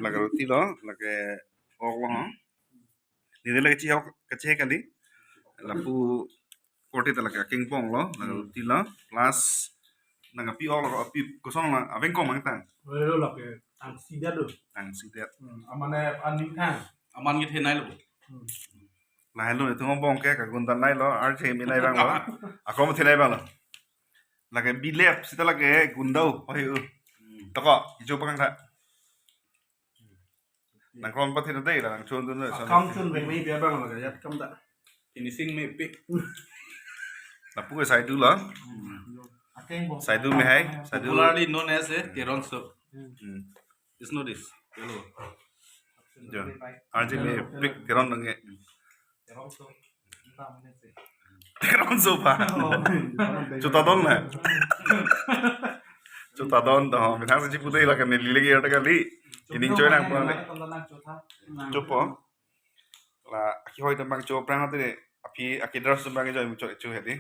laga roti lo laga ok lo ha di laga chi ok kache kali lapu korti talaga king pong lo laga roti lo plus naga pi ok lo pi kosong la aveng kong mang tang Lo là cái ăn xí đét được. ang si det Aman ăn những thang. Aman gitu nai lo. la hello itu ngomong ke ka gundan nai lo RJ mi nai bang lo ako mo thinai bang lo laga bi lep sita laga gundau oi toko ijo pang tha nang kon pa thina dei la nang chon tu no Cam chun về mấy bé bang là cái giáp cam đã. Finishing me pick. la pu sai tu lo sai tu me hai sai tu Popularly known as a Teron soup. It's not this. Yellow. jo RJ me pick keron nang e keron so pa chuta don na chuta don to mi thang si pu dei la kan li lagi ata kali ining choi nang pa le chopo la ki hoi tam bang cho prang ate api akidras bang e joi mu cho chu heti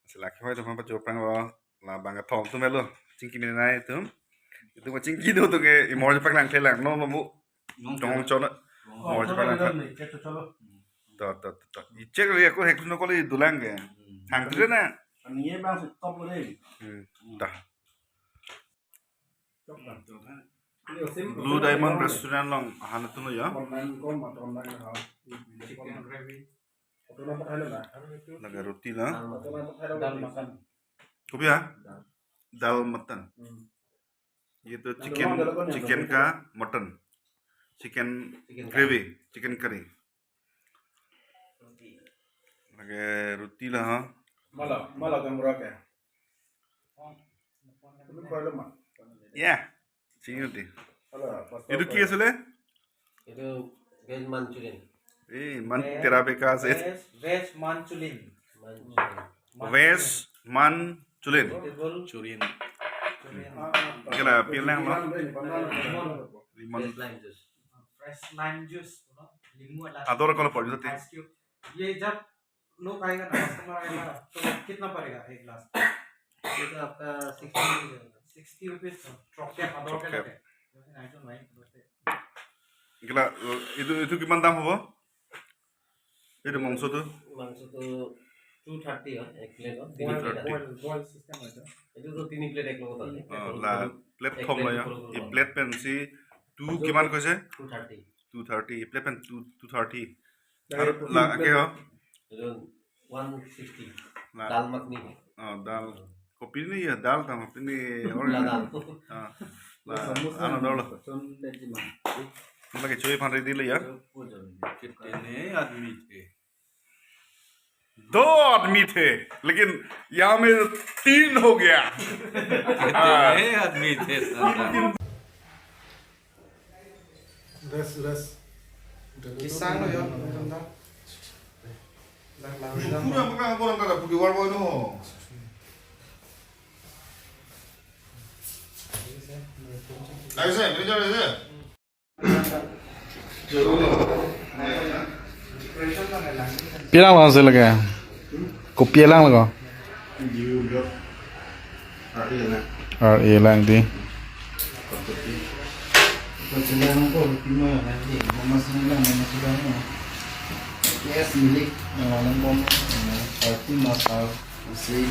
sila ki hoi tam bang cho prang lo la bang ka thom tu me lo chingki ni nai tu itu ma chingki do to ke imor pak nang thela no no mu dong cho na mor pak nang to i check ri ko hek no ko li dulang ke hang tu na Anh nhé bang phải top lên. ta Blue Diamond Restaurant long han tu no ya Chicken gravy. laga roti la Dal makan. ko ya dal mutton ये तो चिकन का mutton chicken gravy chicken curry लगे रोटी ला हाँ Malah yang murah ya. Itu kalau mah. या चिकन रोटी itu किया Sule itu veg Manchurian. मन तेरा बेकार से Veg Manchurian. वेज मन चुलिन Churian. क्या पिलंग लो limon Veg lime juice. Fresh lime juice, नींबू वाला। ador kalau podi तो Ice cube. ये जब लोग आएगा ना कस्टमर आएगा तो कितना पड़ेगा एक ग्लास? Itu आपका 60 ₹60 drop cap ador Drop cap cap. है। I don't mind. gila itu gimana dalam apa itu mangso tuh मांस तो 230 है एक प्लेट हो 3 प्लेट Boil system है itu tuh 3 प्लेट एक लोग होता है la plate thom lah ya i plate pen si 2 kiman koise 230 230 plate pen 230 la ke ho itu 160 La. Dal makhani dal kopi ni ya dal tam ini Lah, dal. la ano dal lagi cuy pan ready ya कितने आदमी थे? 2 आदमी थे लेकिन यहाँ में 3 हो गया कितने आदमी थे साला? Res. Pisang lo yo. Kurang pegang kurang kagak pergi warmo itu ayo saya ini jalan saya Pilang lang sila kaya. Kopya lang lang ko. RA lang di. Yes, milik orang bom, arti masal, isi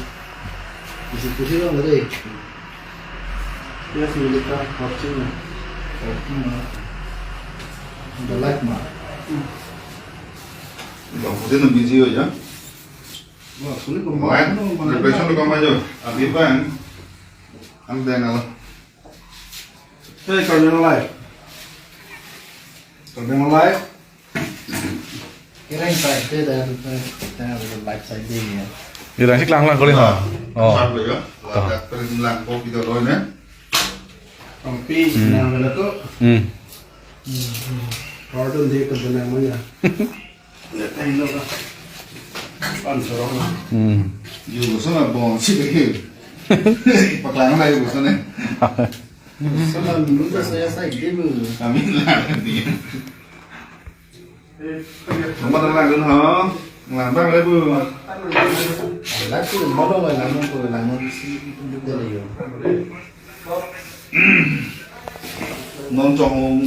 putih orang ada. Yes, milik kan, arti mah, galak mah. Udah nunggu busy aja Wah, sulit Main, preparation lu kamu aja Abi bang Ang dena lo Hey, kalau yang live. Kalau yang live. Kira yang side dan live side dia. Irang sik lang lang ko rin ha. Sabi ya Lagat perilang po kita lo ini Kampi yang ada tuh. Kartun dia kebenar mana? Lihat ini loh. Ansorong. Yung gusto na bong sige Paklangan na yung gusto na Sama nunda saya side dia bu. Kami lang hindi Kamu tenang dulu ha Ngelambang lagi bu Lah tu mau bawa lamun si itu dia yo. Non chong